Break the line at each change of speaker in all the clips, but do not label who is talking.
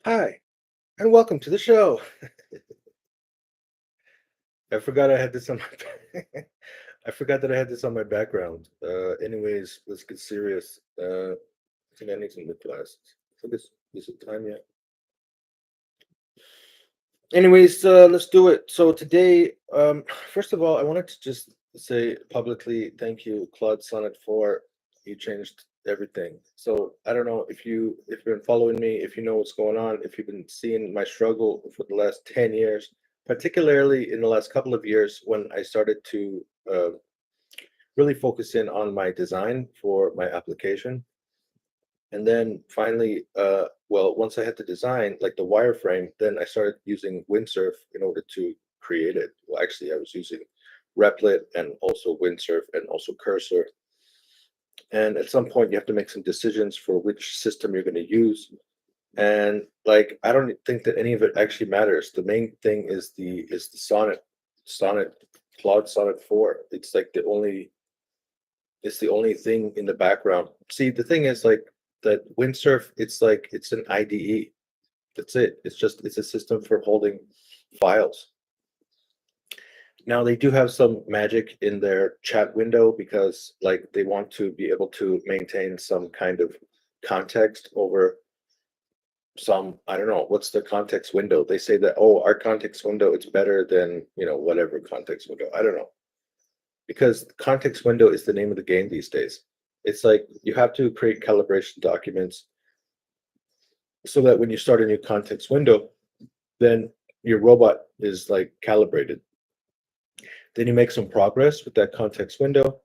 Hi, and welcome to the show. I forgot I had this on my I forgot that I had this on my background. Anyways, let's get serious. I think I need some lip glasses. So this is it time yet? Anyways, let's do it. So today, first of all, I wanted to just say publicly thank you, Claude Sonnet 4. You changed everything. So I don't know if you've been following me, if you know what's going on, if you've been seeing my struggle for the last 10 years, particularly in the last couple of years when I started to really focus in on my design for my application. And then finally, well, once I had the design, like the wireframe, then I started using Windsurf in order to create it. Well, actually, I was using Replict and also Windsurf and also Cursor. And at some point, you have to make some decisions for which system you're going to use. And like, I don't think that any of it actually matters. The main thing is the Sonnet, Claude Sonnet 4. It's the only thing in the background. See, the thing is like that Windsurf, it's like it's an IDE. That's it. It's a system for holding files. Now they do have some magic in their chat window because like they want to be able to maintain some kind of context over some, I don't know, what's the context window? They say that, oh, our context window it's better than, whatever context window. I don't know. Because context window is the name of the game these days. It's like you have to create calibration documents so that when you start a new context window, then your robot is like calibrated. Then you make some progress with that context window,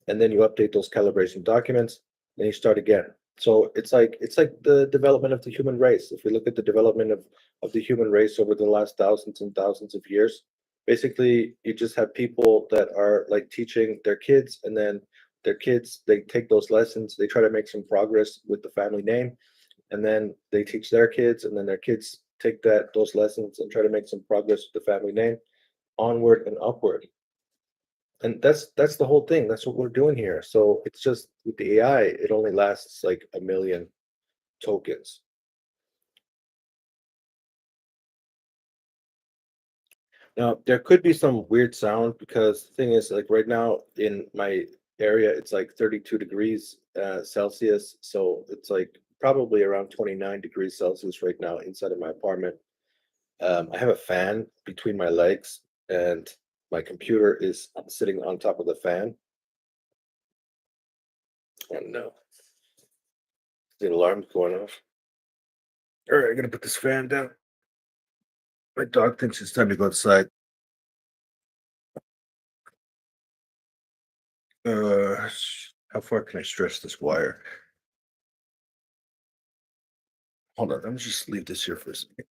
and then you update those calibration documents, then you start again. So it's like the development of the human race. If we look at the development of the human race over the last thousands and thousands of years, basically you just have people that are like teaching their kids, and then their kids they take those lessons, they try to make some progress with the family name, and then they teach their kids, and then their kids take those lessons and try to make some progress with the family name, onward and upward. And that's the whole thing. That's what we're doing here. So it's just with the AI, it only lasts like a million tokens. Now there could be some weird sound because the thing is like right now in my area it's like 32 degrees Celsius. So it's like probably around 29 degrees Celsius right now inside of my apartment. I have a fan between my legs and my computer is sitting on top of the fan. And no, the alarm's going off. All right, I'm gonna put this fan down. My dog thinks it's time to go outside. How far can I stretch this wire? Hold on, let me just leave this here for a second.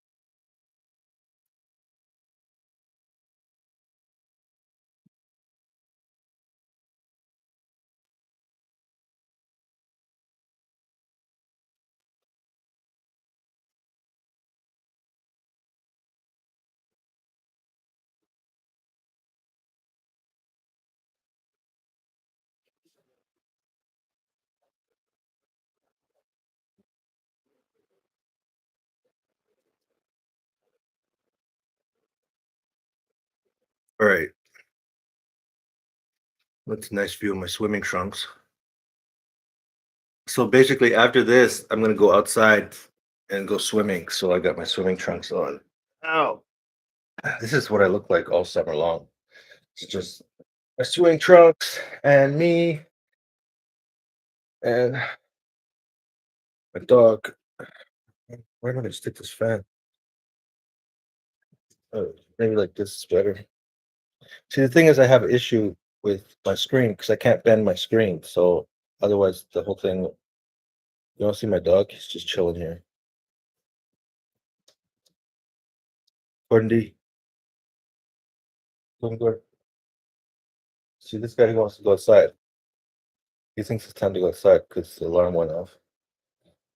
All right, that's a nice view of my swimming trunks. So basically, after this, I'm gonna go outside and go swimming. So I got my swimming trunks on. Ow! This is what I look like all summer long. It's just my swimming trunks and me and my dog. Where am I gonna stick this fan? Maybe like this is better. See, the thing is, I have an issue with my screen because I can't bend my screen. So otherwise, the whole thing. You don't see my dog? He's just chilling here. Gordon D. Gordon. See, this guy, he wants to go outside. He thinks it's time to go outside because the alarm went off.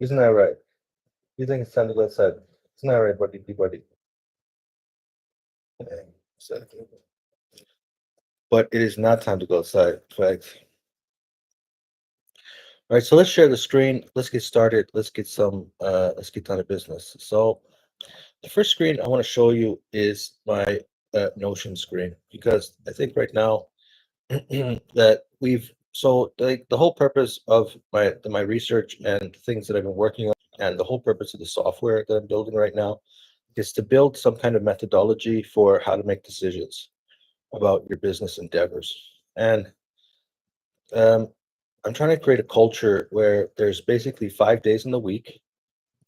Isn't that right? You think it's time to go outside? Isn't that right, buddy? Exactly. But it is not time to go outside. In fact, All right, so let's share the screen. Let's get started. Let's get down to business. So the first screen I want to show you is my Notion screen, because I think right now that like the whole purpose of my research and things that I've been working on, and the whole purpose of the software that I'm building right now, is to build some kind of methodology for how to make decisions about your business endeavors. And um, I'm trying to create a culture where there's basically 5 days in the week,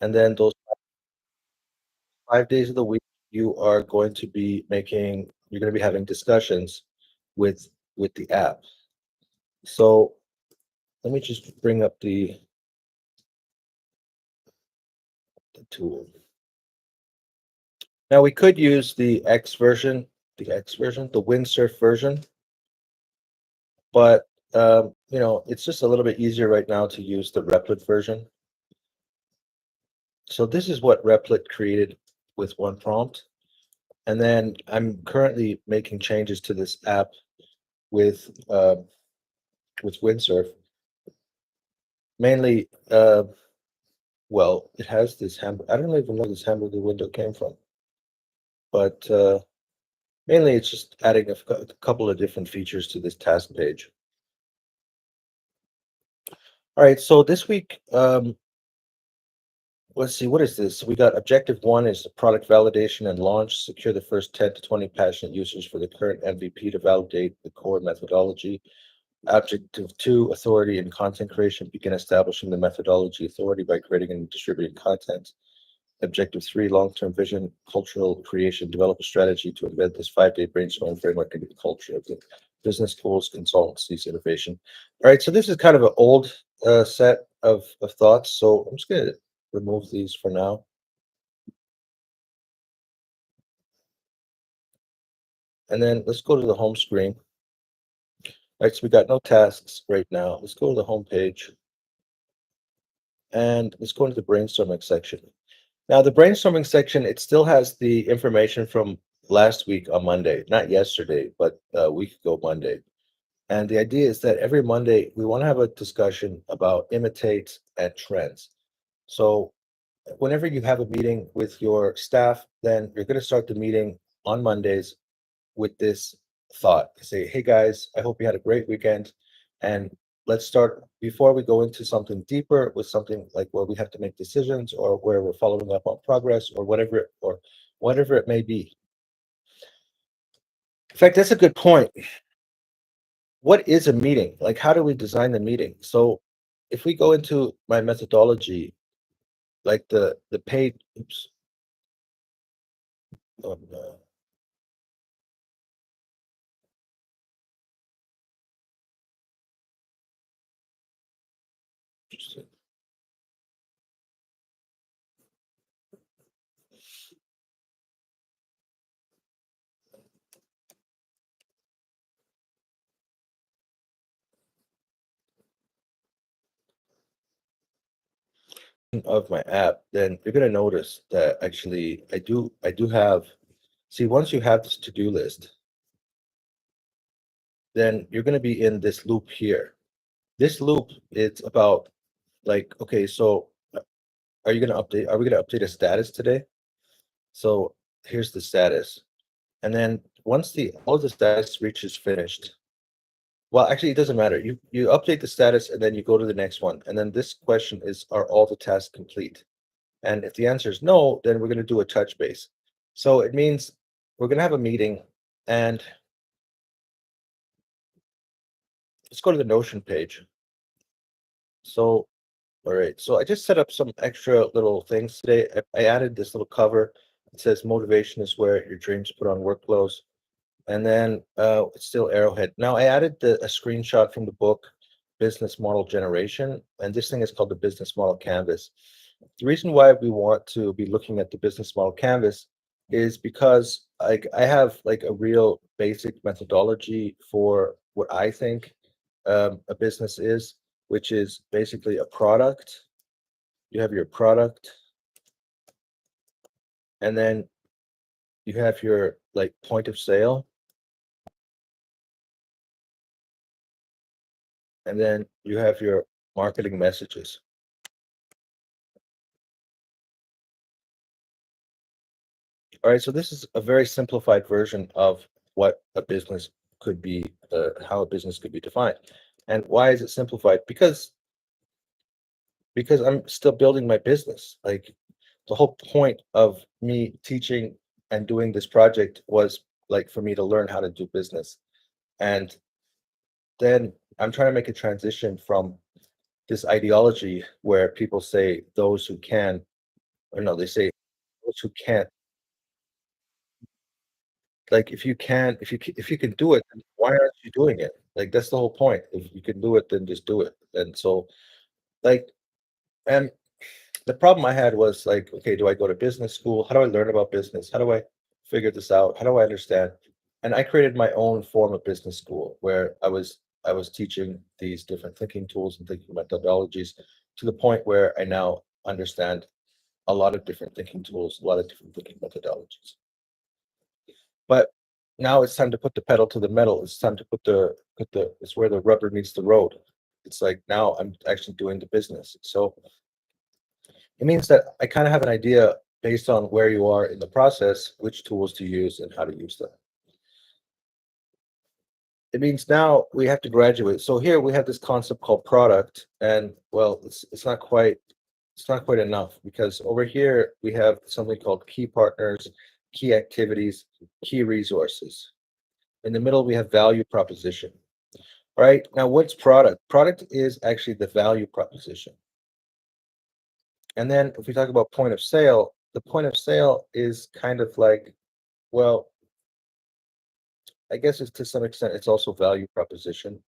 and then those 5 days of the week you're going to be having discussions with the app. So let me just bring up the tool. Now we could use the Windsurf version, but it's just a little bit easier right now to use the Replict version. So this is what Replict created with one prompt. And then I'm currently making changes to this app with Windsurf. Mainly, well, it has this hamburger. I don't even know where this hamburger window came from, but mainly it's just adding a couple of different features to this task page. All right, so this week, let's see, what is this? We got objective 1 is the product validation and launch, secure the first 10 to 20 passionate users for the current MVP to validate the core methodology. Objective 2, authority and content creation, begin establishing the methodology authority by creating and distributing content. Objective 3, long-term vision, cultural creation, develop a strategy to embed this 5-day brainstorming framework into the culture of the business, tools, consultancies, innovation. All right, so this is kind of an old set of thoughts, so I'm just going to remove these for now. And then let's go to the home screen. All right, so we got no tasks right now. Let's go to the home page. And let's go into the brainstorming section. Now, the brainstorming section, it still has the information from last week on Monday, not yesterday, but a week ago Monday. And the idea is that every Monday, we want to have a discussion about imitate and trends. So whenever you have a meeting with your staff, then you're going to start the meeting on Mondays with this thought. Say, hey guys, I hope you had a great weekend. And let's start before we go into something deeper with something like where we have to make decisions or where we're following up on progress or whatever it may be. In fact, that's a good point. What is a meeting? Like, how do we design the meeting? So if we go into my methodology, like the paid, oops, oh, no. Of my app, then you're going to notice that actually I do have, see, once you have this to-do list, then you're going to be in this loop here. This loop, it's about like, okay, so are we going to update a status today? So here's the status. And then once all the status reaches finished, well, actually, it doesn't matter. You update the status and then you go to the next one. And then this question is, are all the tasks complete? And if the answer is no, then we're going to do a touch base. So it means we're going to have a meeting, and let's go to the Notion page. So, all right. So I just set up some extra little things today. I added this little cover. It says motivation is where your dreams put on workflows. And then it's still Arrowhead. Now I added a screenshot from the book, Business Model Generation, and this thing is called the Business Model Canvas. The reason why we want to be looking at the Business Model Canvas is because I have like a real basic methodology for what I think a business is, which is basically a product. You have your product, and then you have your like point of sale, and then you have your marketing messages. All right, so this is a very simplified version of what a business could be, how a business could be defined. And why is it simplified? Because I'm still building my business. Like the whole point of me teaching and doing this project was like for me to learn how to do business. And then I'm trying to make a transition from this ideology where people say those who can, or no, they say those who can't. Like if you can do it, then why aren't you doing it? Like that's the whole point. If you can do it, then just do it. And so like and the problem I had was like, okay, do I go to business school? How do I learn about business? How do I figure this out? How do I understand? And I created my own form of business school where I was teaching these different thinking tools and thinking methodologies to the point where I now understand a lot of different thinking tools, a lot of different thinking methodologies. But now it's time to put the pedal to the metal. It's time to it's where the rubber meets the road. It's like now I'm actually doing the business. So it means that I kind of have an idea based on where you are in the process, which tools to use and how to use them. It means now we have to graduate. So here we have this concept called product, and well, it's not quite enough because over here we have something called key partners, key activities, key resources. In the middle we have value proposition. All right, now what's product? Product is actually the value proposition. And then if we talk about point of sale, the point of sale is kind of like, well, I guess it's to some extent it's also value proposition.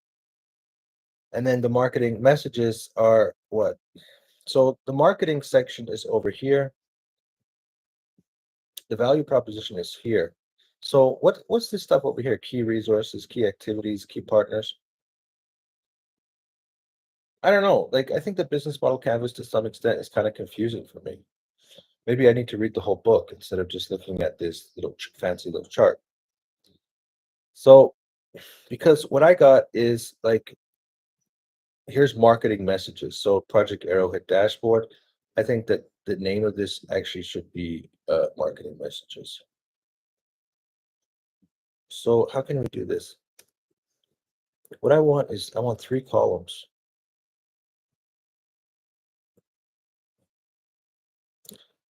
And then the marketing messages are what? So the marketing section is over here. The value proposition is here. So what's this stuff over here? Key resources, key activities, key partners. I don't know. Like I think the business model canvas to some extent is kind of confusing for me. Maybe I need to read the whole book instead of just looking at this little fancy little chart. So because what I got is like here's marketing messages. So Project Arrowhead dashboard. I think that the name of this actually should be marketing messages. So how can we do this? What I want is I want 3 columns.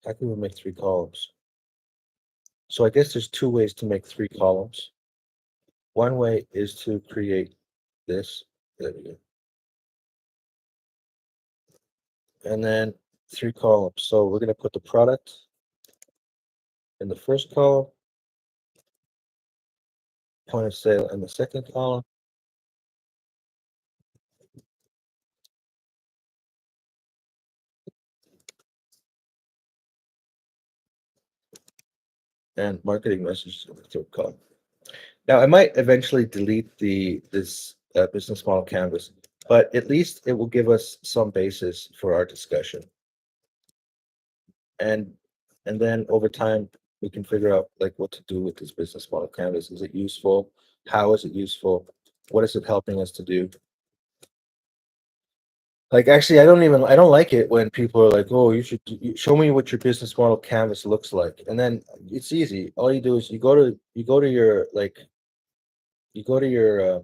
How can we make 3 columns? So I guess there's 2 ways to make 3 columns. One way is to create this. There we go. And then 3 columns. So we're going to put the product in the first column, point of sale in the second column, and marketing messages in the third column. Now I might eventually delete this business model canvas, but at least it will give us some basis for our discussion. And then over time we can figure out like what to do with this business model canvas. Is it useful? How is it useful? What is it helping us to do? Like actually, I don't like it when people are like, "Oh, show me what your business model canvas looks like," and then it's easy. All you do is you go to your like you go to your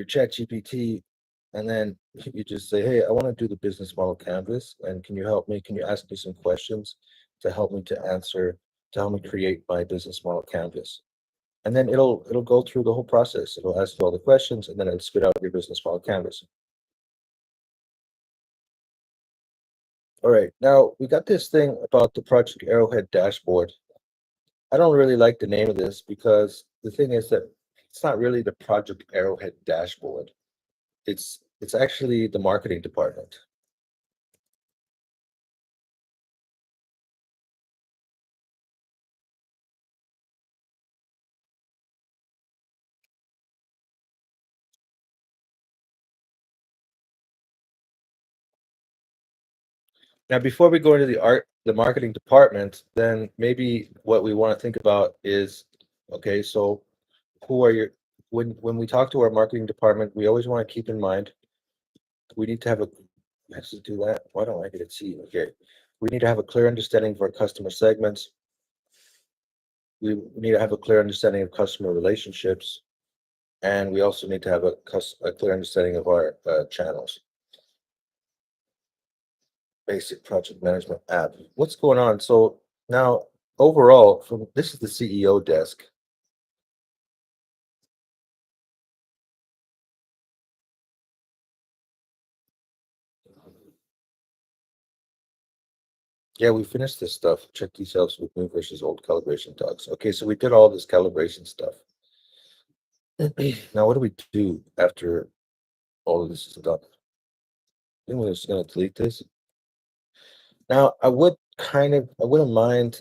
chat GPT and then you just say, hey, I want to do the business model canvas and can you help me? Can you ask me some questions to help me to help me create my business model canvas? And then it'll go through the whole process. It'll ask you all the questions and then it'll spit out your business model canvas. All right, now we got this thing about the Project Arrowhead dashboard. I don't really like the name of this because the thing is that it's not really the Project Arrowhead dashboard. It's actually the marketing department. Now, before we go into the marketing department, then maybe what we want to think about is, okay, so who are your when we talk to our marketing department, we always want to keep in mind we need to have a let's just do that. Why don't I get a T? Okay. We need to have a clear understanding of our customer segments. We need to have a clear understanding of customer relationships, and we also need to have a clear understanding of our channels. Basic project management app. What's going on? So now overall, from this is the CEO desk. Yeah, we finished this stuff. Check details with new versus old calibration docs. Okay, so we did all this calibration stuff. Now, what do we do after all of this is done? I think we're just gonna delete this. Now, I wouldn't mind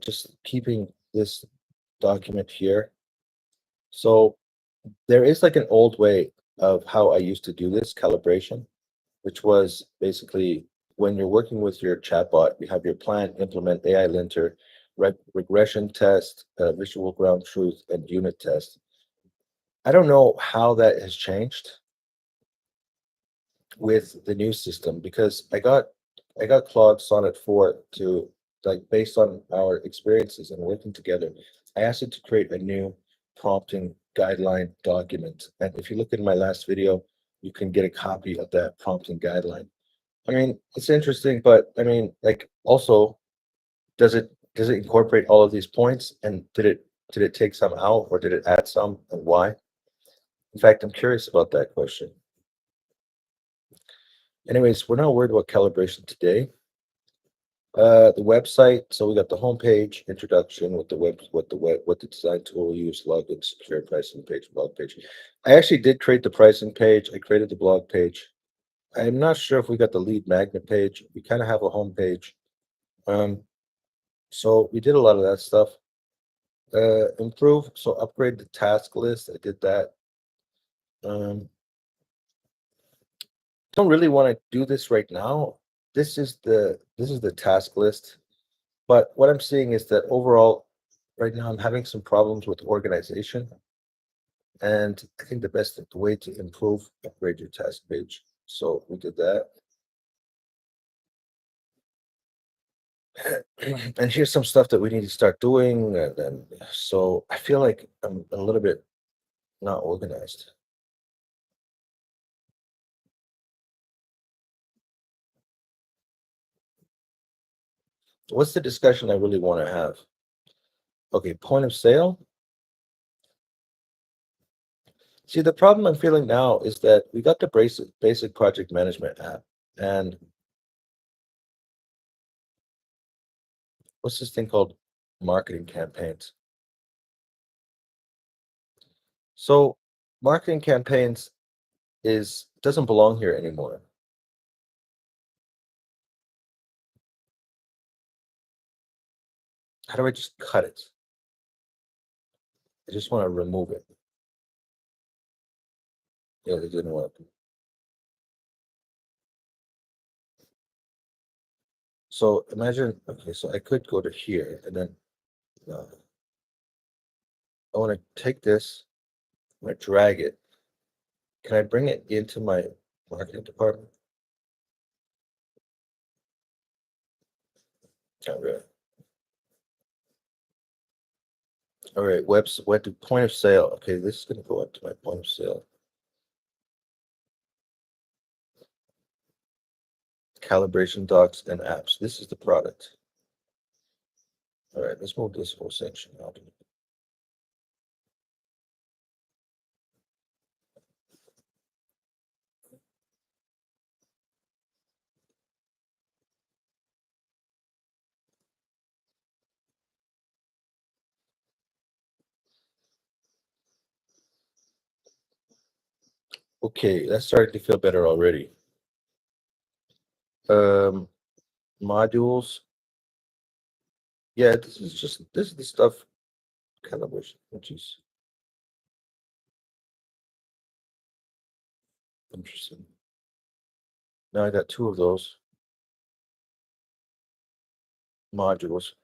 just keeping this document here. So there is like an old way of how I used to do this calibration, which was basically when you're working with your chatbot, you have your plan, implement AI linter, regression test, visual ground truth, and unit test. I don't know how that has changed with the new system because I got Claude Sonnet 4 to like based on our experiences and working together. I asked it to create a new prompting guideline document. And if you look at my last video, you can get a copy of that prompting guideline. I mean, it's interesting, but I mean, like also, does it incorporate all of these points? And did it take some out or did it add some and why? In fact, I'm curious about that question. Anyways, we're not worried about calibration today. The website. So we got the homepage, introduction, what the design tool we use, login, secure pricing page, blog page. I actually did create the pricing page. I created the blog page. I'm not sure if we got the lead magnet page. We kind of have a home page. So we did a lot of that stuff. Improve. So upgrade the task list. I did that. Don't really want to do this right now. This is the task list. But what I'm seeing is that overall, right now, I'm having some problems with organization. And I think the best way to improve, upgrade your task page. So we did that. And here's some stuff that we need to start doing. And so I feel like I'm a little bit not organized. What's the discussion I really want to have? Okay, point of sale. See, the problem I'm feeling now is that we got the basic project management app, and what's this thing called marketing campaigns? So marketing campaigns doesn't belong here anymore. How do I just cut it? I just want to remove it. Yeah, it didn't work. So imagine, okay, so I could go to here and then I want to take this, I'm going to drag it. Can I bring it into my marketing department? Not really. All right, went to point of sale. Okay, this is going to go up to my point of sale. Calibration docs and apps. This is the product. All right, let's move this whole section out. Okay, that's starting to feel better already. Modules. Yeah, this is the stuff calibration, which is interesting. Now I got two of those modules.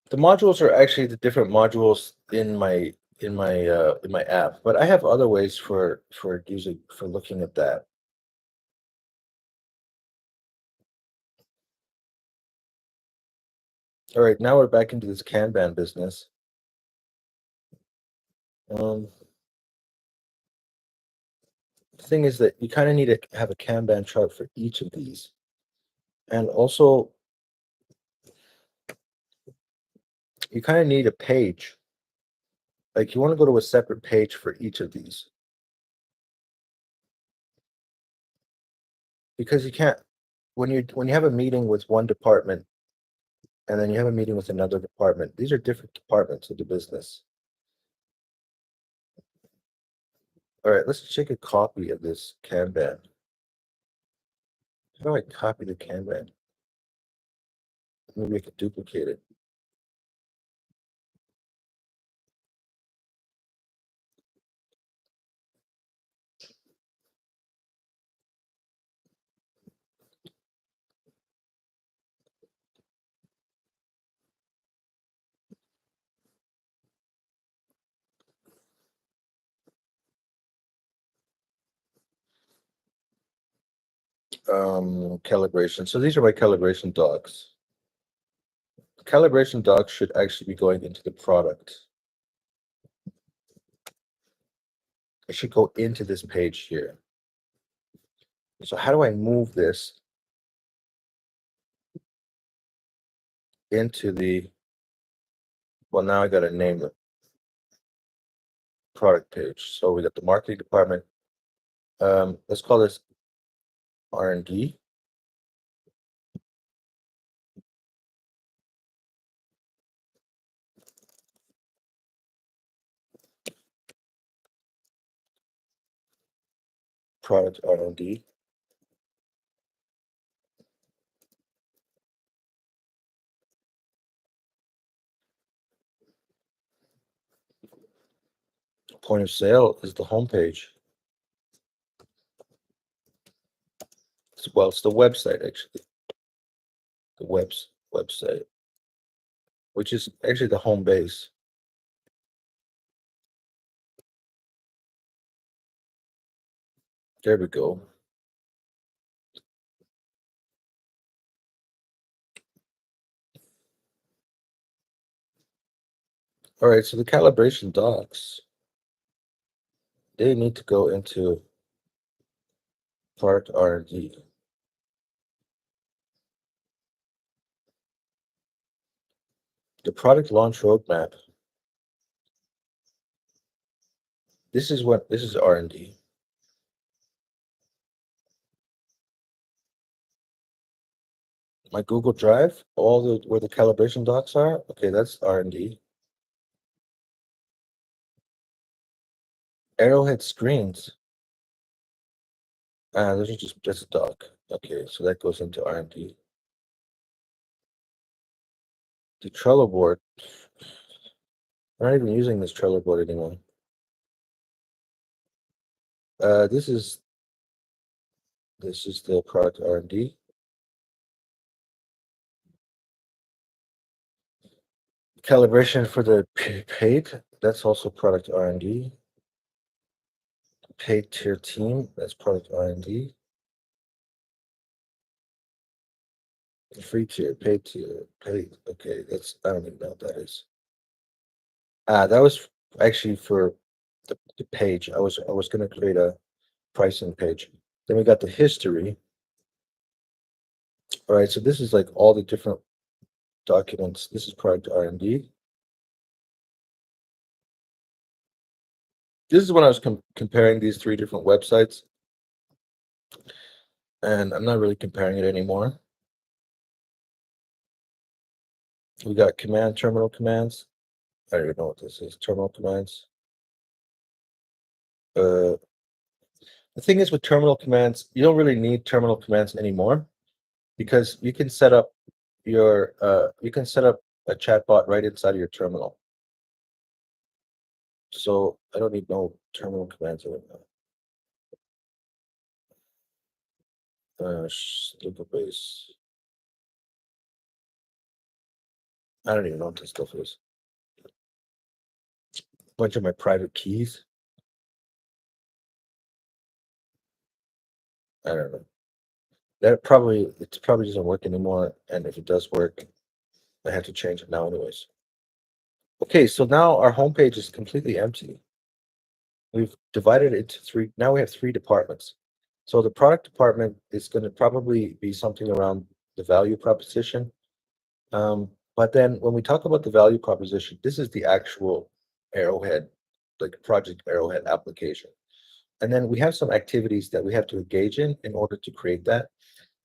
The modules are actually the different modules in my in my app, but I have other ways for looking at that. All right, now we're back into this Kanban business. The thing is that you kind of need to have a Kanban chart for each of these, and also you kind of need a page. Like you want to go to a separate page for each of these, because you can't when you have a meeting with one department and then you have a meeting with another department. These are different departments of the business. All right, let's take a copy of this Kanban. How do I copy the Kanban? Maybe I could duplicate it. Calibration. So these are my calibration docs. Calibration docs should actually be going into the product. It should go into this page here. So how do I move this into the, well, now I got to name the product page. So we got the marketing department. Let's call this R&D. Product R&D. Point of sale is the home page. Well, it's the website actually. The website, which is actually the home base. There we go. All right, so the calibration docs, they need to go into product R&D. The product launch roadmap. This is R&D. My Google Drive, where the calibration docs are. Okay, that's R&D. Arrowhead screens. Those are just a doc. Okay, so that goes into R&D. The Trello board. I'm not even using this Trello board anymore. This is the product R&D. Calibration for the paid, that's also product R&D. Paid tier team, that's product R&D. Free tier, paid tier, paid. Okay, I don't even know what that is. That was actually for the page. I was going to create a pricing page. Then we got the history. All right, so this is like all the different documents. This is product R&D. This is when I was comparing these three different websites, and I'm not really comparing it anymore. We got terminal commands. I don't even know what this is. Terminal commands. The thing is with terminal commands, you don't really need terminal commands anymore, because you can set up a chatbot right inside of your terminal. So I don't need no terminal commands anymore. Base. I don't even know what this stuff is. bunch of my private keys. I don't know. It probably doesn't work anymore. And if it does work, I have to change it now anyways. Okay, so now our homepage is completely empty. We've divided it into three. Now we have three departments. So the product department is going to probably be something around the value proposition. But then when we talk about the value proposition, this is the actual Arrowhead, like Project Arrowhead application. And then we have some activities that we have to engage in order to create that.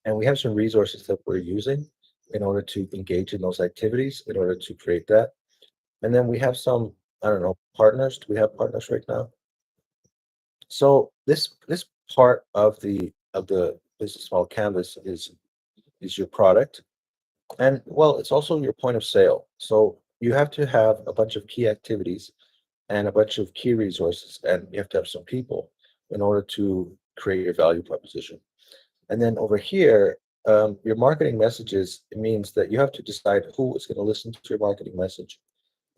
And we have some resources that we're using in order to engage in those activities, in order to create that. And then we have some, I don't know, partners. Do we have partners right now? So this part of the business model canvas is your product. And well, it's also your point of sale. So you have to have a bunch of key activities and a bunch of key resources, and you have to have some people in order to create your value proposition. And then over here, your marketing messages, it means that you have to decide who is going to listen to your marketing message.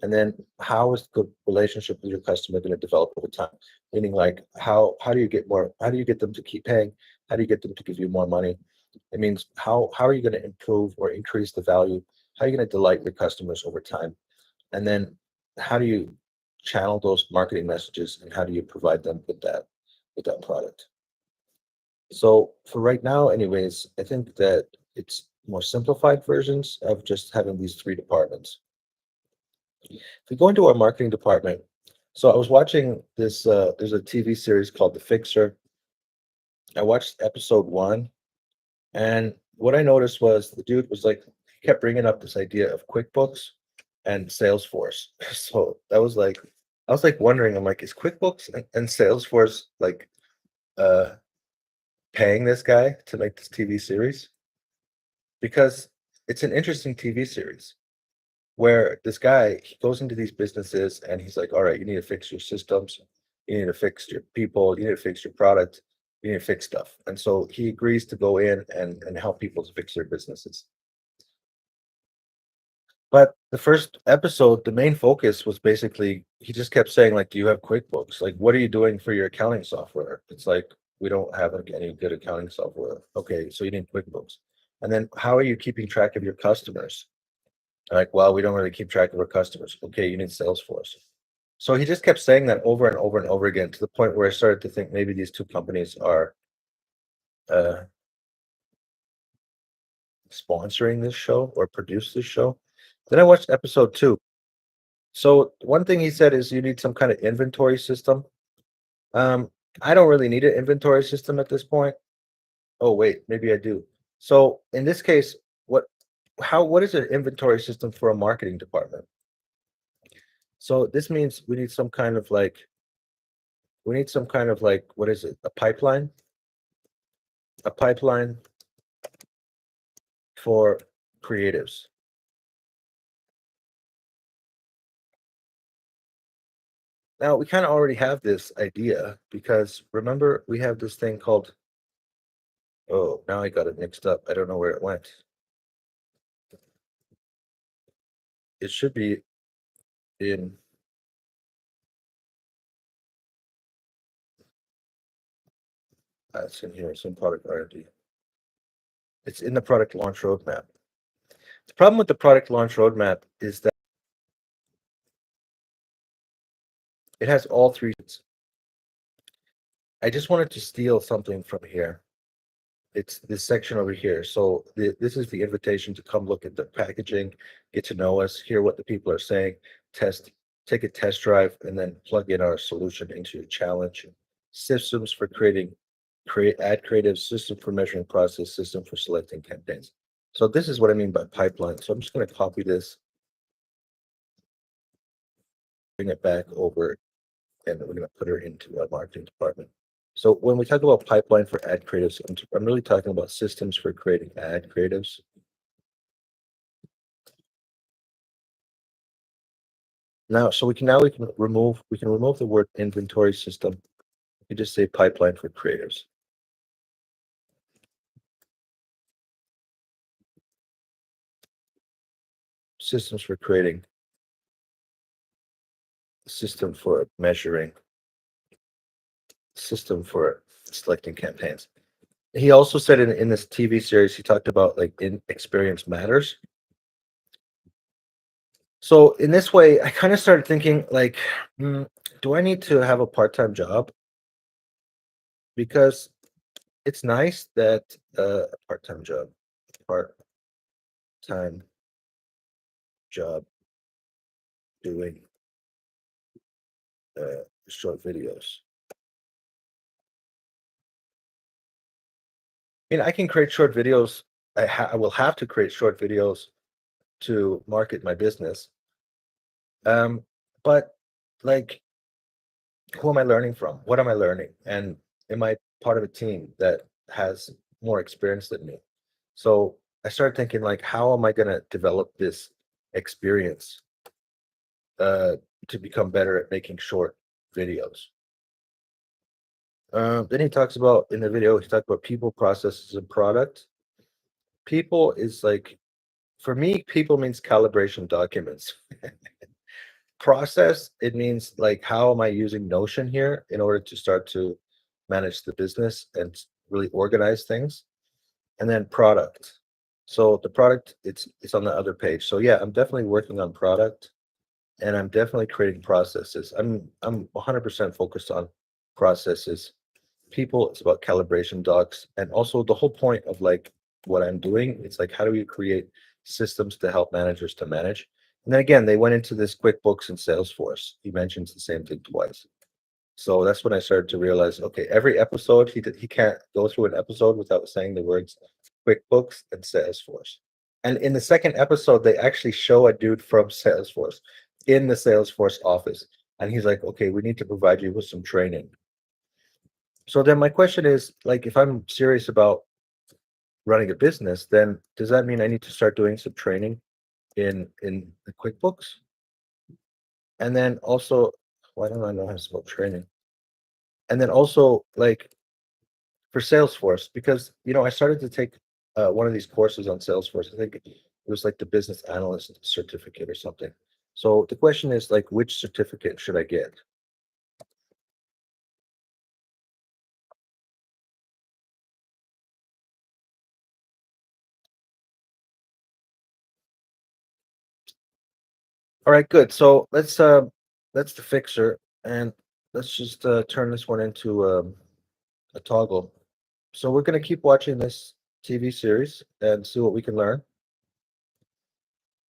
And then how is the relationship with your customer going to develop over time? Meaning like how do you get more, how do you get them to keep paying? How do you get them to give you more money? It means how are you going to improve or increase the value? How are you going to delight your customers over time? And then how do you channel those marketing messages and how do you provide them with that product? So for right now, anyways, I think that it's more simplified versions of just having these three departments. If we go into our marketing department, so I was watching this, there's a TV series called The Fixer. I watched episode 1, and what I noticed was the dude was like, he kept bringing up this idea of QuickBooks and Salesforce. So that was like, I was like wondering, I'm like, is QuickBooks and Salesforce like uh paying this guy to make this TV series? Because it's an interesting TV series where this guy, he goes into these businesses and he's like, all right, you need to fix your systems, you need to fix your people, you need to fix your product, you need to fix stuff. And so he agrees to go in and help people to fix their businesses. But the first episode, the main focus was basically he just kept saying, like, do you have QuickBooks? Like, what are you doing for your accounting software? It's like we don't have like any good accounting software. Okay, so you need QuickBooks. And then how are you keeping track of your customers? Like, well, we don't really keep track of our customers. Okay, you need Salesforce. So he just kept saying that over and over and over again to the point where I started to think maybe these two companies are uh, sponsoring this show or produce this show. Then I watched episode 2. So one thing he said is you need some kind of inventory system. Um, I don't really need an inventory system at this point. Oh wait, maybe I do. So in this case, what is an inventory system for a marketing department? So this means we need some kind of like, what is it? A pipeline for creatives. Now we kind of already have this idea because remember we have this thing called, oh, now I got it mixed up. I don't know where it went. It should be in, it's in here, it's in product R&D. It's in the product launch roadmap. The problem with the product launch roadmap is that it has all three. I just wanted to steal something from here. It's this section over here. So this is the invitation to come look at the packaging, get to know us, hear what the people are saying, test, take a test drive, and then plug in our solution into your challenge. Systems for create ad creative, system for measuring process, system for selecting campaigns. So this is what I mean by pipeline. So I'm just going to copy this, bring it back over, and we're going to put her into our marketing department. So when we talk about pipeline for ad creatives, I'm really talking about systems for creating ad creatives. Now, so we can remove the word inventory system. We can just say pipeline for creatives. Systems for creating system for measuring, system for selecting campaigns. He also said in this TV series, he talked about like experience matters. So in this way, I kind of started thinking like, do I need to have a part-time job? Because it's nice that a part-time job doing short videos. I mean, I can create short videos. I will have to create short videos to market my business. But like, who am I learning from? What am I learning? And am I part of a team that has more experience than me? So I started thinking like, how am I going to develop this experience to become better at making short videos? Then he talks about in the video, he talked about people, processes, and product. People is like, for me, people means calibration documents. Process, it means like, how am I using Notion here in order to start to manage the business and really organize things? And then product. So the product, it's on the other page. So yeah, I'm definitely working on product, and I'm definitely creating processes. I'm 100% focused on processes. People, it's about calibration docs, and also the whole point of like what I'm doing, it's like, how do we create systems to help managers to manage? And then again, they went into this QuickBooks and Salesforce. He mentions the same thing twice. So that's when I started to realize, okay, every episode, he can't go through an episode without saying the words QuickBooks and Salesforce. And in the second episode, they actually show a dude from Salesforce in the Salesforce office. And he's like, okay, we need to provide you with some training. So then my question is, like, if I'm serious about running a business, then does that mean I need to start doing some training in the QuickBooks? And then also, why don't I know how to spell training? And then also, like, for Salesforce, because I started to take one of these courses on Salesforce. I think it was like the business analyst certificate or something. So the question is, like, which certificate should I get? All right, good. So that's the fixer, and let's just turn this one into a toggle. So we're gonna keep watching this TV series and see what we can learn.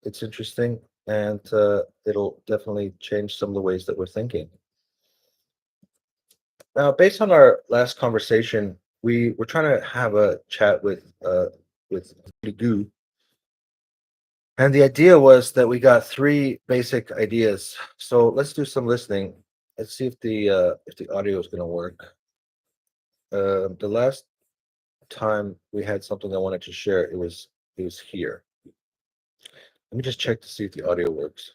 It's interesting, and it'll definitely change some of the ways that we're thinking. Now, based on our last conversation, we were trying to have a chat with Goo, and the idea was that we got three basic ideas. So let's do some listening. Let's see if the audio is going to work. The last time we had something I wanted to share, it was here. Let me just check to see if the audio works.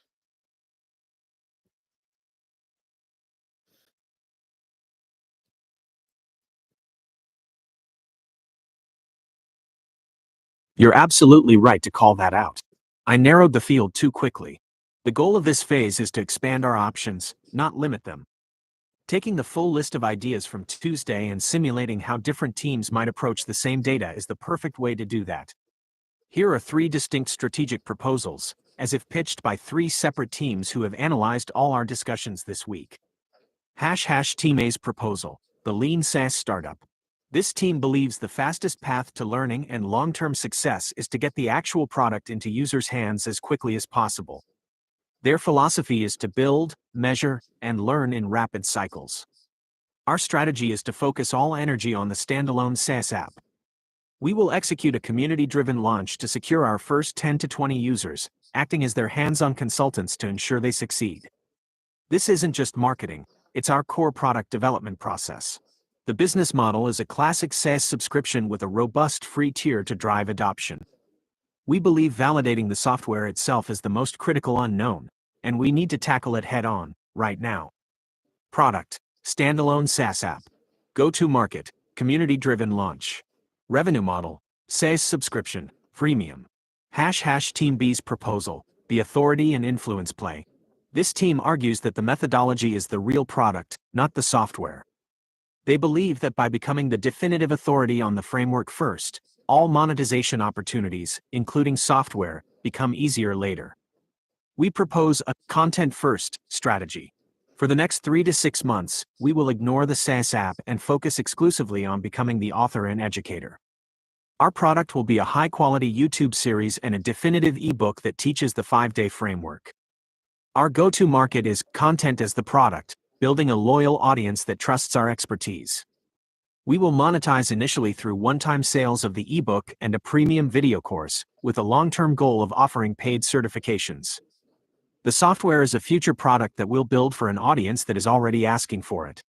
You're absolutely right to call that out. I narrowed the field too quickly. The goal of this phase is to expand our options, not limit them. Taking the full list of ideas from Tuesday and simulating how different teams might approach the same data is the perfect way to do that. Here are three distinct strategic proposals, as if pitched by three separate teams who have analyzed all our discussions this week. Team A's proposal, the Lean SAS Startup. This team believes the fastest path to learning and long-term success is to get the actual product into users' hands as quickly as possible. Their philosophy is to build, measure, and learn in rapid cycles. Our strategy is to focus all energy on the standalone SAS app. We will execute a community-driven launch to secure our first 10 to 20 users, acting as their hands-on consultants to ensure they succeed. This isn't just marketing, it's our core product development process. The business model is a classic SaaS subscription with a robust free tier to drive adoption. We believe validating the software itself is the most critical unknown, and we need to tackle it head-on, right now. Product, standalone SaaS app. Go-to-market, community-driven launch. Revenue model, SaaS subscription, freemium. Team B's proposal, the authority and influence play. This team argues that the methodology is the real product, not the software. They believe that by becoming the definitive authority on the framework first, all monetization opportunities, including software, become easier later. We propose a content-first strategy. For the next 3 to 6 months, we will ignore the SAS app and focus exclusively on becoming the author and educator. Our product will be a high-quality YouTube series and a definitive ebook that teaches the 5-day framework. Our go-to market is content as the product, building a loyal audience that trusts our expertise. We will monetize initially through one-time sales of the ebook and a premium video course, with a long-term goal of offering paid certifications. The software is a future product that we'll build for an audience that is already asking for it.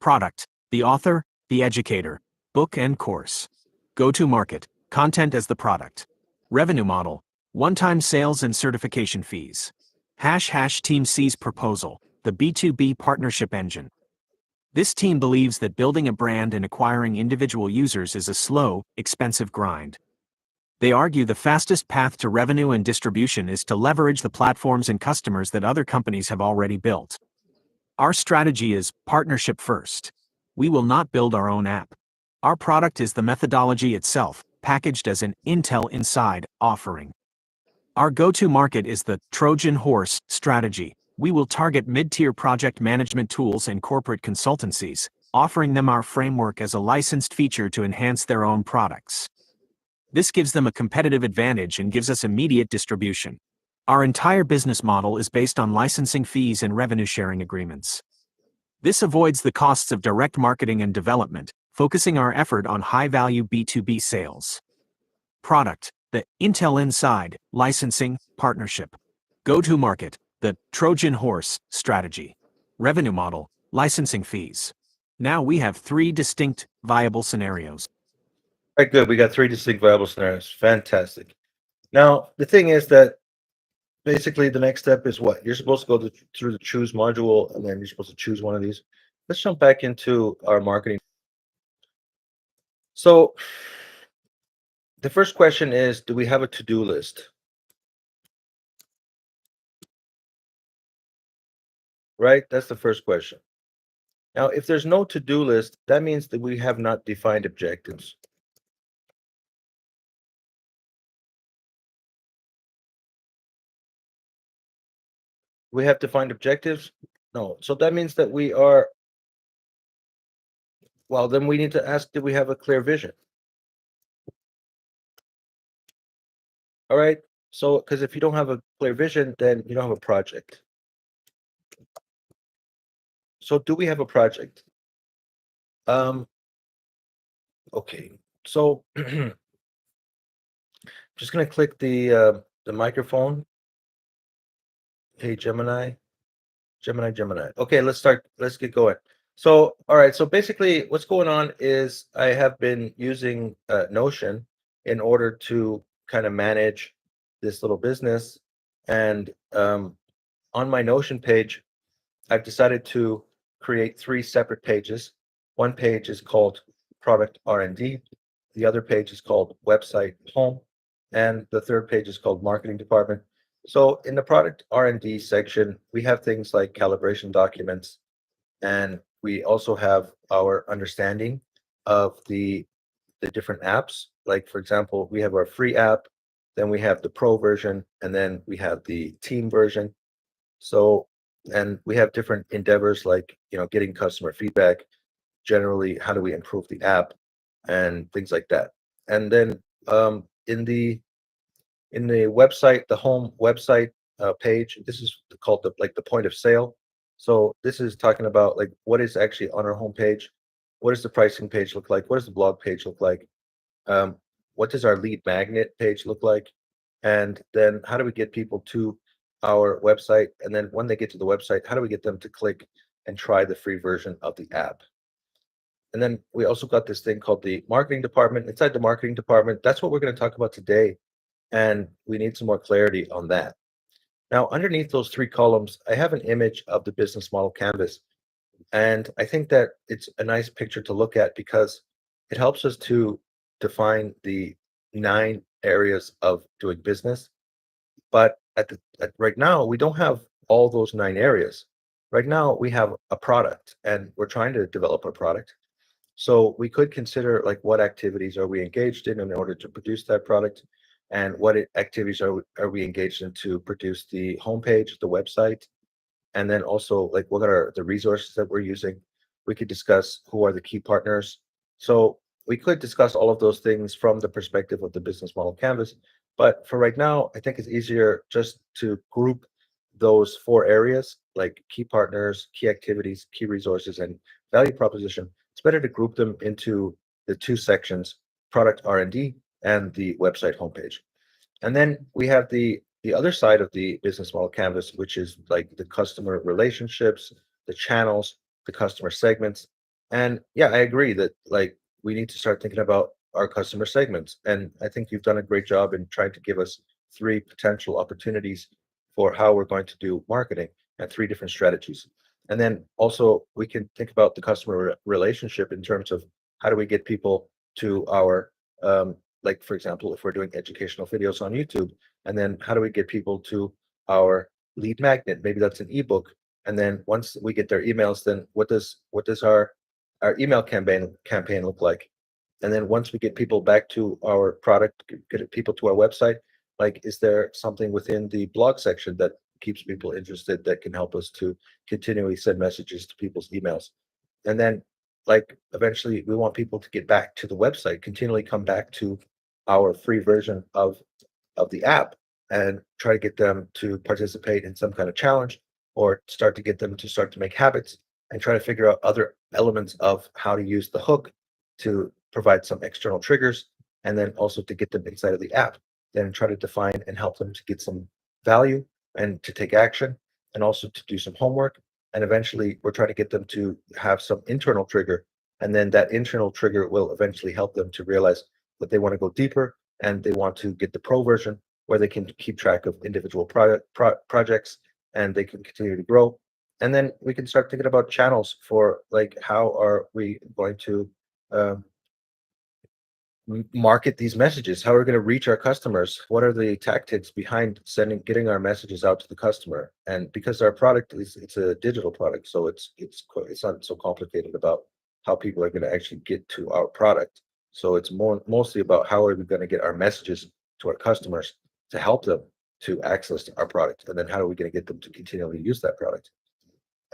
Product: the author, the educator, book and course. Go-to-market: content as the product. Revenue model: one-time sales and certification fees. Team C's proposal: the B2B Partnership Engine. This team believes that building a brand and acquiring individual users is a slow, expensive grind. They argue the fastest path to revenue and distribution is to leverage the platforms and customers that other companies have already built. Our strategy is partnership first. We will not build our own app. Our product is the methodology itself, packaged as an Intel Inside offering. Our go-to market is the Trojan horse strategy. We will target mid-tier project management tools and corporate consultancies, offering them our framework as a licensed feature to enhance their own products. This gives them a competitive advantage and gives us immediate distribution. Our entire business model is based on licensing fees and revenue sharing agreements. This avoids the costs of direct marketing and development, focusing our effort on high-value B2B sales. Product: the Intel Inside licensing partnership. Go-to-market: the Trojan horse strategy. Revenue model: licensing fees. Now we have 3 distinct, viable scenarios.
All right, good. We got 3 distinct viable scenarios. Fantastic. Now, the thing is that basically the next step is what? You're supposed to go through the choose module, and then you're supposed to choose one of these. Let's jump back into our marketing. So the first question is, do we have a to-do list? Right? That's the first question. Now, if there's no to-do list, that means that we have not defined objectives. We have defined objectives? No. So that means that we are, well, then we need to ask, do we have a clear vision? All right. So, because if you don't have a clear vision, then you don't have a project. So do we have a project? Okay. So just gonna click the microphone. Hey, Gemini. Okay, let's start. Let's get going. So, all right. So basically, what's going on is I have been using Notion in order to kind of manage this little business, and on my Notion page, I've decided to create 3 separate pages. One page is called Product R&D. The other page is called Website Home, and the third page is called Marketing Department. So in the product R&D section, we have things like calibration documents, and we also have our understanding of the different apps. Like, for example, we have our free app, then we have the pro version, and then we have the team version. So, and we have different endeavors like, getting customer feedback, generally, how do we improve the app, and things like that. And then in the website, the home website page, this is called the point of sale. So this is talking about like what is actually on our home page, what does the pricing page look like, what does the blog page look like, what does our lead magnet page look like, and then how do we get people to our website, and then when they get to the website, how do we get them to click and try the free version of the app. And then we also got this thing called the marketing department. Inside the marketing department, that's what we're going to talk about today. And we need some more clarity on that. Now, underneath those 3 columns, I have an image of the business model canvas. And I think that it's a nice picture to look at because it helps us to define the 9 areas of doing business. But right now, we don't have all those 9 areas. Right now, we have a product and we're trying to develop a product. So we could consider like what activities are we engaged in order to produce that product, and what activities are we engaged in to produce the homepage, the website, and then also like what are the resources that we're using. We could discuss who are the key partners. So we could discuss all of those things from the perspective of the business model canvas. But for right now, I think it's easier just to group those 4 areas, like key partners, key activities, key resources, and value proposition. It's better to group them into the 2 sections: product R&D and the website homepage. And then we have the other side of the business model canvas, which is like the customer relationships, the channels, the customer segments. And yeah, I agree that like we need to start thinking about our customer segments. And I think you've done a great job in trying to give us 3 potential opportunities for how we're going to do marketing, and 3 different strategies. And then also we can think about the customer relationship in terms of how do we get people to our like for example, if we're doing educational videos on YouTube, and then how do we get people to our lead magnet? Maybe that's an ebook. And then once we get their emails, then what does our email campaign look like? And then once we get people back to our product, get people to our website, like is there something within the blog section that keeps people interested that can help us to continually send messages to people's emails? And then like eventually we want people to get back to the website, continually come back to our free version of the app, and try to get them to participate in some kind of challenge, or start to get them to start to make habits, and try to figure out other elements of how to use the hook to provide some external triggers, and then also to get them inside of the app, then try to define and help them to get some value and to take action, and also to do some homework. And eventually we're trying to get them to have some internal trigger, and then that internal trigger will eventually help them to realize that they want to go deeper, and they want to get the pro version where they can keep track of individual projects, and they can continue to grow. And then we can start thinking about channels for like how are we going to um, market these messages? How are we going to reach our customers? What are the tactics behind getting our messages out to the customer? And because our product it's a digital product, so it's not so complicated about how people are going to actually get to our product. So it's mostly about how are we going to get our messages to our customers to help them to access our product, and then how are we going to get them to continually use that product?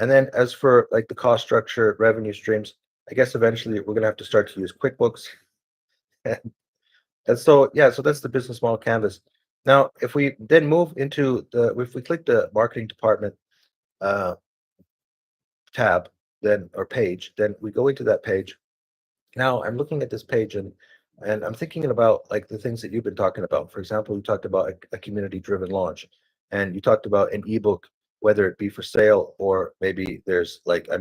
And then as for like the cost structure, revenue streams, I guess eventually we're going to have to start to use QuickBooks. And so, yeah, so that's the business model canvas. Now, if we then move into if we click the marketing department uh, tab, then or page, then we go into that page. Now I'm looking at this page, and I'm thinking about like the things that you've been talking about. For example, you talked about a community-driven launch, and you talked about an ebook, whether it be for sale or maybe there's like I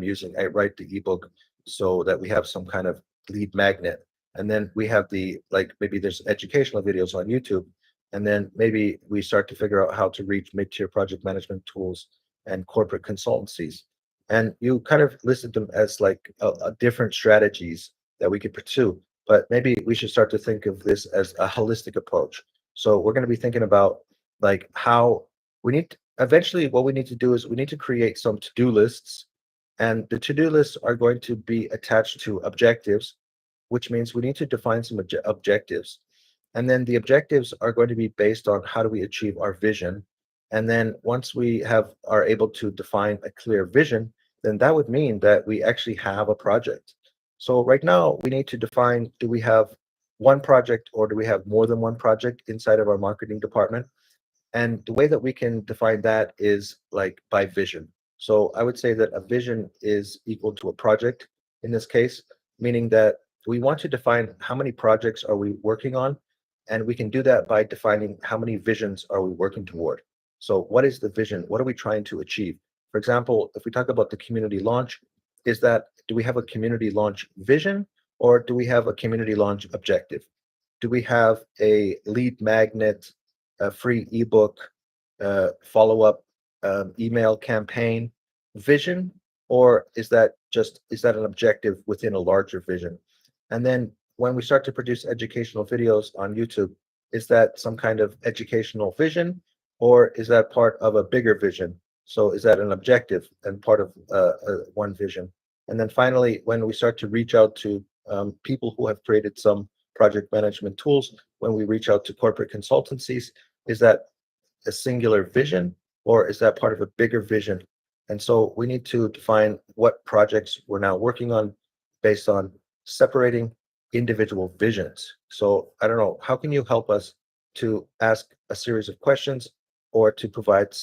write the ebook so that we have some kind of lead magnet. And then we have the like maybe there's educational videos on YouTube, and then maybe we start to figure out how to reach mid-tier project management tools and corporate consultancies. And you kind of listed them as like a different strategies that we could pursue. But maybe we should start to think of this as a holistic approach. So we're going to be thinking about like how eventually what we need to do is we need to create some to-do lists, and the to-do lists are going to be attached to objectives, which means we need to define some objectives. And then the objectives are going to be based on how do we achieve our vision. And then once we are able to define a clear vision, then that would mean that we actually have a project. So right now we need to define, do we have one project or do we have more than one project inside of our marketing department? And the way that we can define that is like by vision. So I would say that a vision is equal to a project in this case, meaning that we want to define how many projects are we working on, and we can do that by defining how many visions are we working toward. So what is the vision? What are we trying to achieve? For example, if we talk about the community launch, do we have a community launch vision, or do we have a community launch objective? Do we have a lead magnet, a free ebook, follow-up email campaign vision, or is that an objective within a larger vision? And then when we start to produce educational videos on YouTube, is that some kind of educational vision, or is that part of a bigger vision? So is that an objective and part of one vision? And then finally, when we start to reach out to people who have created some project management tools, when we reach out to corporate consultancies, is that a singular vision or is that part of a bigger vision? And so we need to define what projects we're now working on based on separating individual visions. So I don't know, how can you help us to ask a series of questions or to provide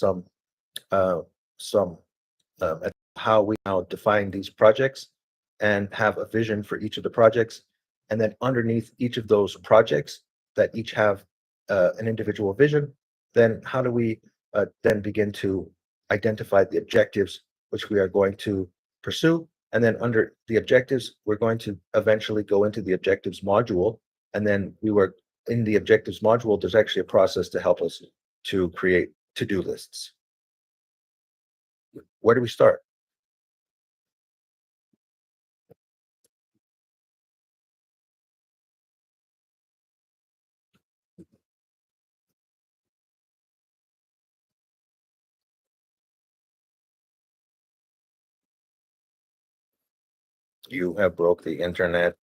uh, some how we now define these projects and have a vision for each of the projects, and then underneath each of those projects that each have an individual vision, then how do we then begin to identify the objectives which we are going to pursue, and then under the objectives we're going to eventually go into the objectives module, and then we were in the objectives module there's actually a process to help us to create to-do lists. Where do we start? You have broke the internet.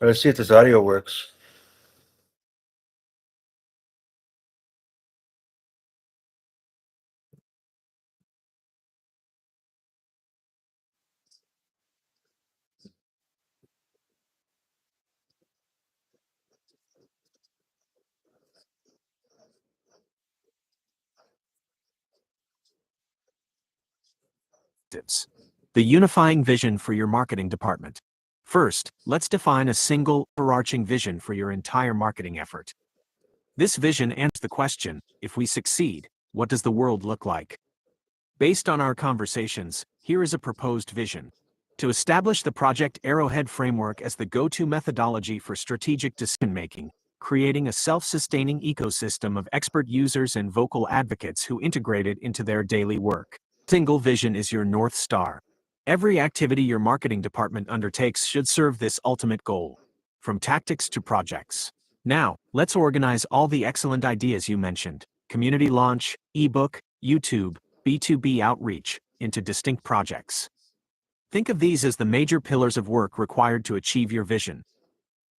Let's see if this audio works.
The unifying vision for your marketing department. First, let's define a single, overarching vision for your entire marketing effort. This vision answers the question, if we succeed, what does the world look like? Based on our conversations, here is a proposed vision. To establish the Project Arrowhead framework as the go-to methodology for strategic decision-making, creating a self-sustaining ecosystem of expert users and vocal advocates who integrate it into their daily work. Single vision is your North Star. Every activity your marketing department undertakes should serve this ultimate goal, from tactics to projects. Now, let's organize all the excellent ideas you mentioned: community launch, ebook, YouTube, B2B outreach, into distinct projects. Think of these as the major pillars of work required to achieve your vision.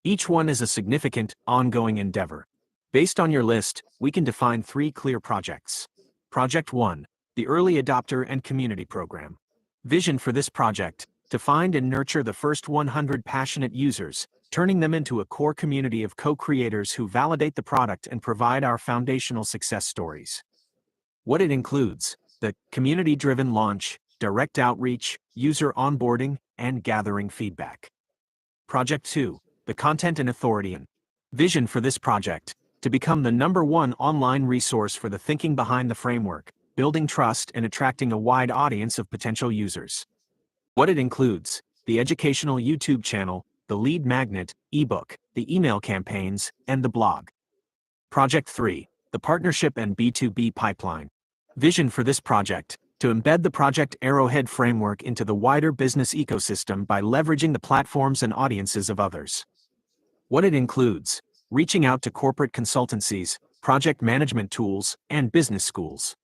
Each one is a significant, ongoing endeavor. Based on your list, we can define 3 clear projects. Project 1, the Early Adopter and Community Program. Vision for this project: to find and nurture the first 100 passionate users, turning them into a core community of co-creators who validate the product and provide our foundational success stories. What it includes: the community-driven launch, direct outreach, user onboarding, and gathering feedback. Project 2, the Content and Authority. Vision for this project: to become the #1 online resource for the thinking behind the framework, building trust and attracting a wide audience of potential users. What it includes: the educational YouTube channel, the lead magnet, ebook, the email campaigns, and the blog. Project 3, the Partnership and B2B Pipeline. Vision for this project: to embed the Project Arrowhead framework into the wider business ecosystem by leveraging the platforms and audiences of others. What it includes: reaching out to corporate consultancies, project management tools, and business schools.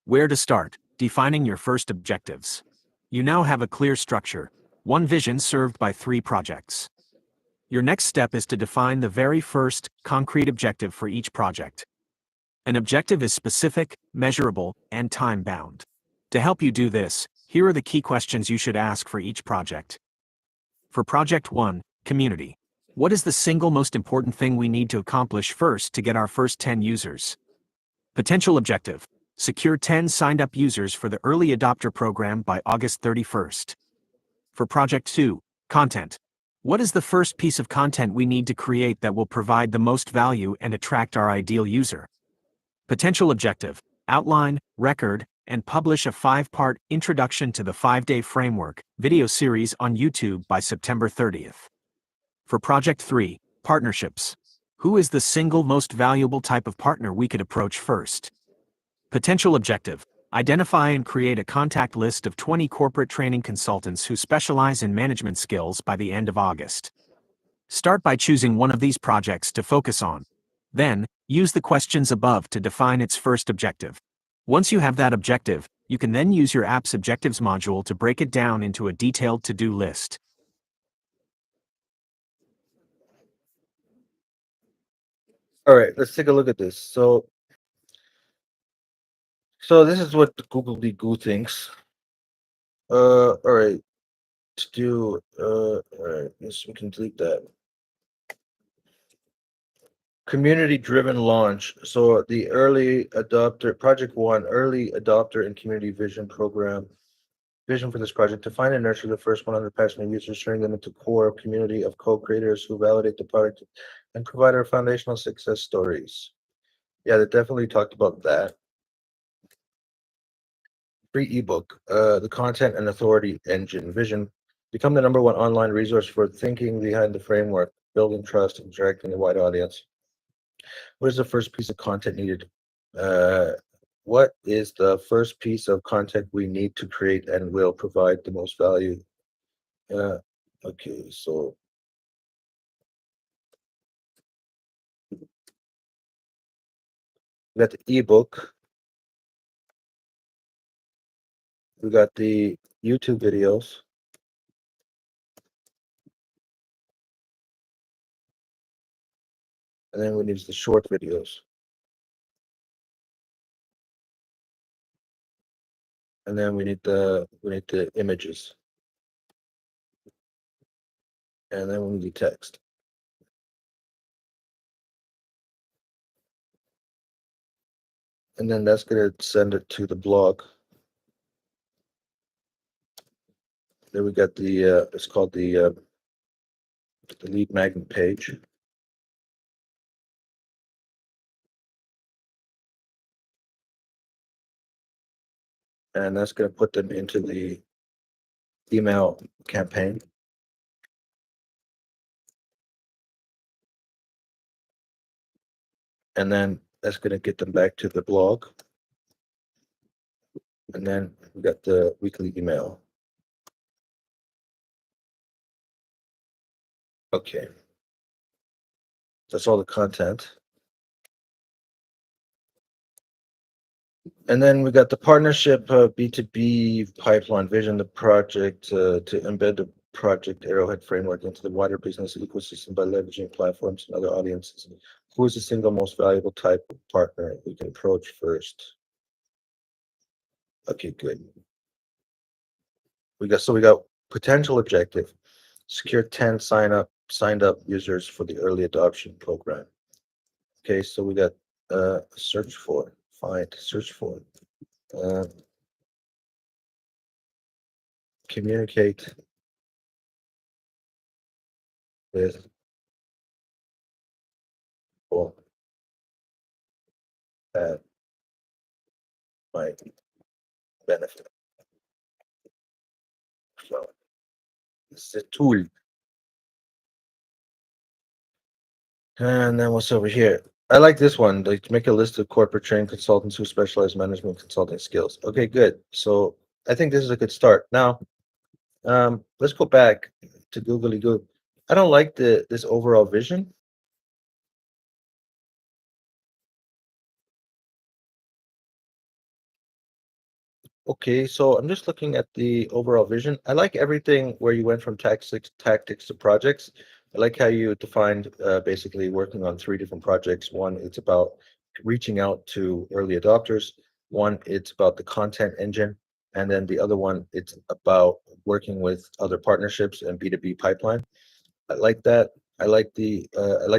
Where to start? Defining your first objectives. You now have a clear structure, one vision served by 3 projects. Your next step is to define the very first, concrete objective for each project. An objective is specific, measurable, and time-bound. To help you do this, here are the key questions you should ask for each project. For Project 1, Community. What is the single most important thing we need to accomplish first to get our first 10 users? Potential objective: secure 10 signed-up users for the Early Adopter program by August 31st. For Project 2, Content. What is the first piece of content we need to create that will provide the most value and attract our ideal user? Potential objective: outline, record, and publish a 5-part Introduction to the 5-Day Framework video series on YouTube by September 30th. For Project 3, Partnerships. Who is the single most valuable type of partner we could approach first? Potential objective. Identify and create a contact list of 20 corporate training consultants who specialize in management skills by the end of August. Start by choosing one of these projects to focus on. Then, use the questions above to define its first objective. Once you have that objective, you can then use your app's objectives module to break it down into a detailed to-do list.
All right, let's take a look at this. So this is what the Google Goo thinks. All right, to do. All right, yes, we can delete that. Community-driven launch. So the early adopter, Project One, early adopter and community vision program. Vision for this project: to find and nurture the first 100 passionate users, turning them into core community of co-creators who validate the product and provide our foundational success stories. Yeah, they definitely talked about that. Free ebook, the content and authority engine vision. Become the #1 online resource for thinking behind the framework, building trust, and directing a wide audience. What is the first piece of content needed? What is the first piece of content we need to create and will provide the most value? Okay, so we got the ebook, we got the YouTube videos, and then we need the short videos. And then we need the images. And then we need the text. And then that's gonna send it to the blog. Then we got the it's called the lead magnet page. And that's going to put them into the email campaign. And then that's going to get them back to the blog. And then we got the weekly email. Okay. That's all the content. And then we got the partnership B2B pipeline vision, the project to embed the Project Arrowhead framework into the wider business ecosystem by leveraging platforms and other audiences. Who is the single most valuable type of partner we can approach first? Okay, good. We got potential objective: secure 10 signed up users for the early adoption program. Okay, so we got search for, communicate with people that might benefit. So this is a tool. And then what's over here? I like this one. Like, make a list of corporate trained consultants who specialize in management consulting skills. Okay, good. So I think this is a good start. Now, let's go back to Googly Goo. I don't like this overall vision. Okay, so I'm just looking at the overall vision. I like everything where you went from tactics to projects. I like how you defined basically working on 3 different projects. One, it's about reaching out to early adopters. One, it's about the content engine. And then the other one, it's about working with other partnerships and B2B pipeline. I like that. I like the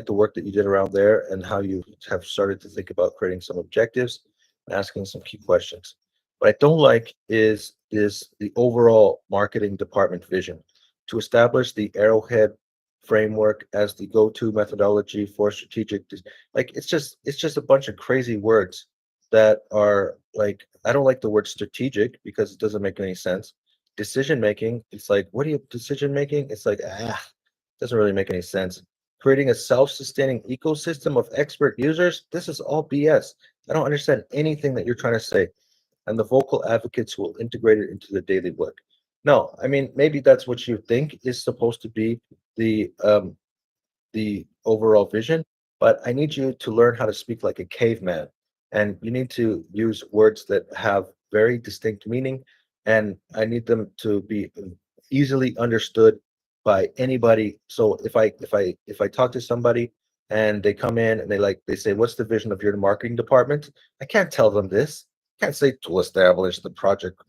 work that you did around there and how you have started to think about creating some objectives and asking some key questions. What I don't like is the overall marketing department vision to establish the Arrowhead framework as the go-to methodology for strategic. Like, it's just a bunch of crazy words that are like, I don't like the word strategic because it doesn't make any sense. Decision making, it's like, what are you decision making? It's like, doesn't really make any sense. Creating a self-sustaining ecosystem of expert users, this is all BS. I don't understand anything that you're trying to say. And the vocal advocates will integrate it into the daily work. No, I mean, maybe that's what you think is supposed to be the overall vision, but I need you to learn how to speak like a caveman. And you need to use words that have very distinct meaning. And I need them to be easily understood by anybody. So if I talk to somebody and they come in and they say, what's the vision of your marketing department? I can't tell them this. I can't say to establish the Project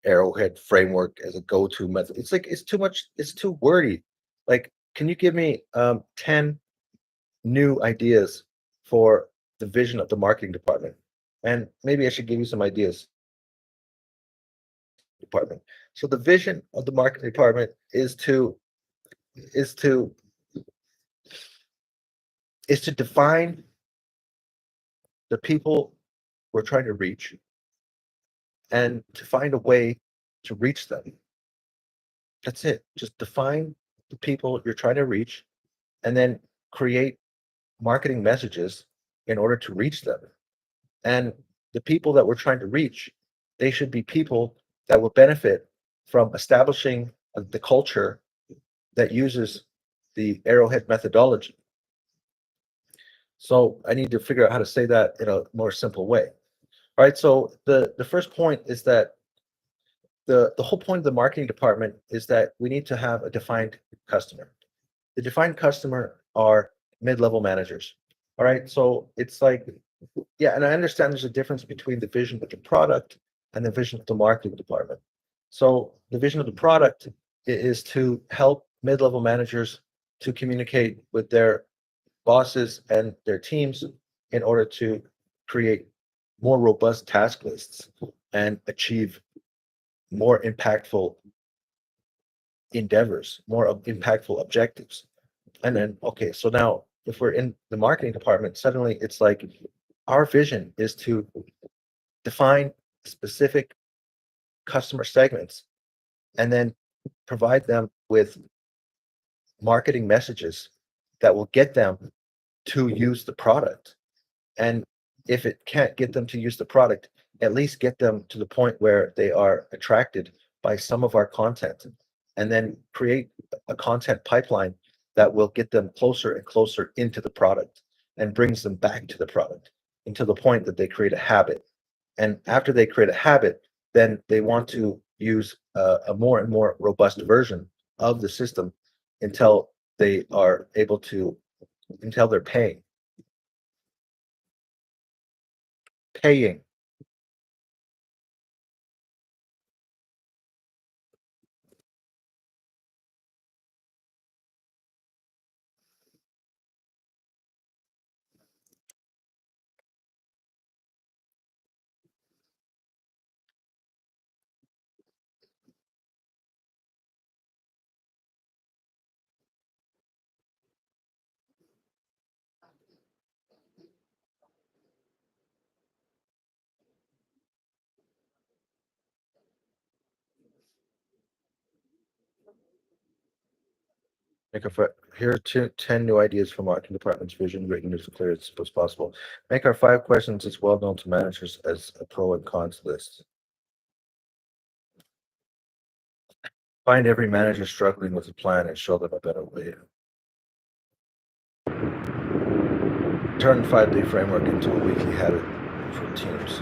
Arrowhead framework as a go-to method. It's like it's too much, it's too wordy. Like, can you give me 10 new ideas for the vision of the marketing department? And maybe I should give you some ideas. Department. So the vision of the marketing department is to is to define the people we're trying to reach and to find a way to reach them. That's it. Just define the people you're trying to reach and then create marketing messages in order to reach them. And the people that we're trying to reach, they should be people that will benefit from establishing the culture that uses the Arrowhead methodology. So I need to figure out how to say that in a more simple way. All right. So the first point is that the whole point of the marketing department is that we need to have a defined customer. The defined customer are mid-level managers. All right. So it's like, yeah, and I understand there's a difference between the vision of the product and the vision of the marketing department. So the vision of the product is to help mid-level managers to communicate with their bosses and their teams in order to create more robust task lists and achieve more impactful endeavors, more impactful objectives. And then, okay, so now if we're in the marketing department, suddenly it's like our vision is to define specific customer segments and then provide them with marketing messages that will get them to use the product. And if it can't get them to use the product, at least get them to the point where they are attracted by some of our content, and then create a content pipeline that will get them closer and closer into the product and brings them back to the product until the point that they create a habit. And after they create a habit, then they want to use a more and more robust version of the system until they are able to, until they're paying. Here are 10 new ideas for marketing department's vision, written as clear as possible. Make our 5 questions as well known to managers as a pro and cons list. Find every manager struggling with a plan and show them a better way. Turn 5-day framework into a weekly habit for teams.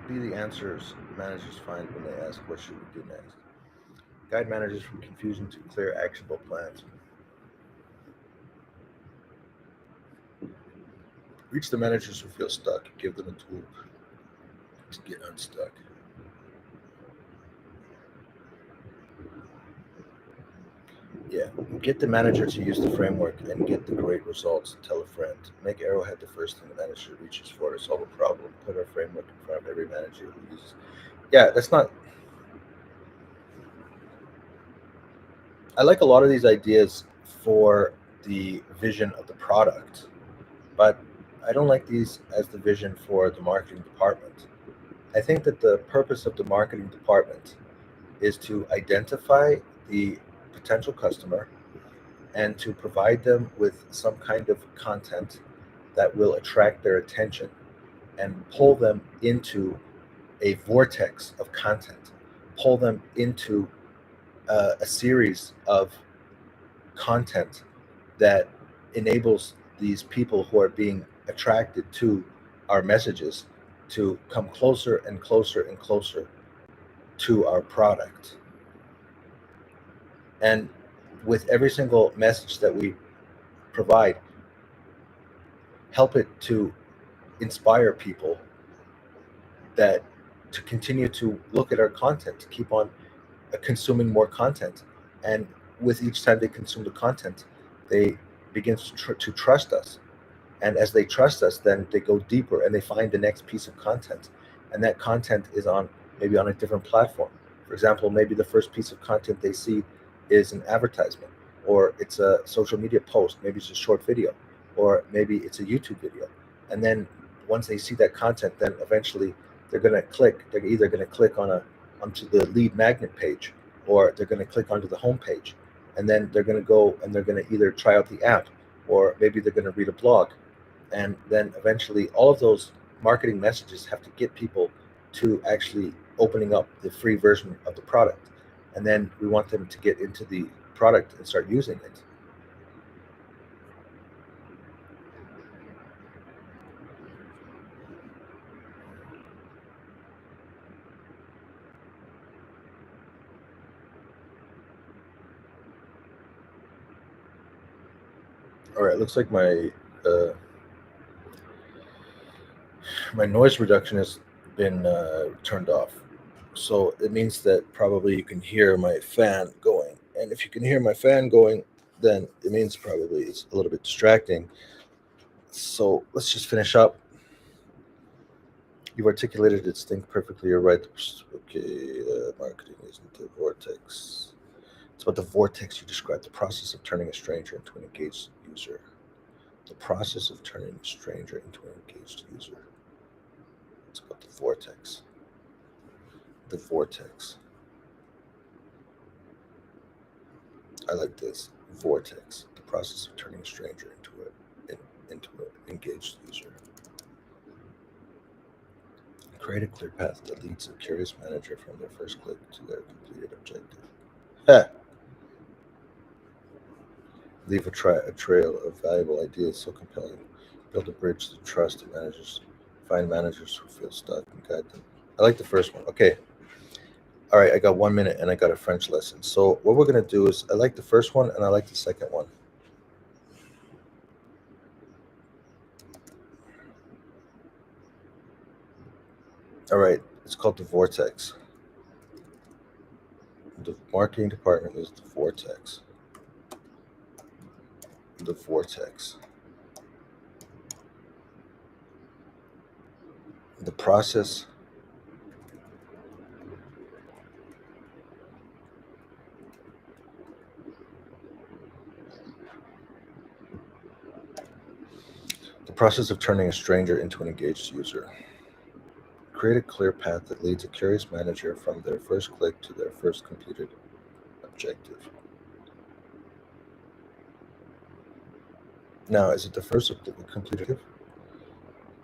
Be the answers managers find when they ask, what should we do next? Guide managers from confusion to clear, actionable plans. Reach the managers who feel stuck. Give them a tool to get unstuck. Yeah, get the manager to use the framework and get the great results. Tell a friend. Make Arrowhead the first thing the manager reaches for to solve a problem. Put our framework in front of every manager who uses. Yeah, that's not. I like a lot of these ideas for the vision of the product, but I don't like these as the vision for the marketing department. I think that the purpose of the marketing department is to identify the potential customer and to provide them with some kind of content that will attract their attention and pull them into a vortex of content, pull them into a series of content that enables these people who are being attracted to our messages to come closer and closer and closer to our product. And with every single message that we provide, help it to inspire people that to continue to look at our content, to keep on consuming more content. And with each time they consume the content, they begin to trust us. And as they trust us, then they go deeper and they find the next piece of content. And that content is on maybe on a different platform. For example, maybe the first piece of content they see is an advertisement, or it's a social media post, maybe it's a short video, or maybe it's a YouTube video. And then once they see that content, then eventually they're going to click. They're either going to click onto the lead magnet page, or they're going to click onto the home page. And then they're going to go and they're going to either try out the app, or maybe they're going to read a blog. And then eventually all of those marketing messages have to get people to actually opening up the free version of the product. And then we want them to get into the product and start using it. All right, looks like my noise reduction has been turned off. So it means that probably you can hear my fan going. And if you can hear my fan going, then it means probably it's a little bit distracting. So let's just finish up. You've articulated its thing perfectly. You're right. Okay, marketing isn't the vortex. It's about the vortex you described, the process of turning a stranger into an engaged user. The process of turning a stranger into an engaged user. It's about the vortex. The vortex. I like this. Vortex. The process of turning a stranger into an engaged user. Create a clear path that leads a curious manager from their first click to their completed objective. Leave a trail of valuable ideas so compelling. Build a bridge to trust that managers. Find managers who feel stuck and guide them. I like the first one. Okay. All right, I got 1 minute and I got a French lesson. So what we're going to do is I like the first one and I like the second one. All right, it's called the vortex. The marketing department is the vortex. The vortex. The process of turning a stranger into an engaged user. Create a clear path that leads a curious manager from their first click to their first completed objective. Now, is it the first completed?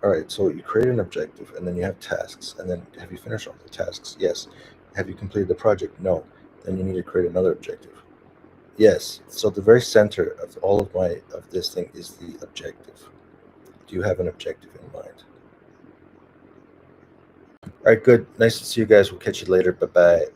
All right, so you create an objective and then you have tasks, and then have you finished all the tasks? Yes. Have you completed the project? No. Then you need to create another objective. Yes. So the very center of all of this thing is the objective. Do you have an objective in mind? All right, good. Nice to see you guys. We'll catch you later. Bye-bye.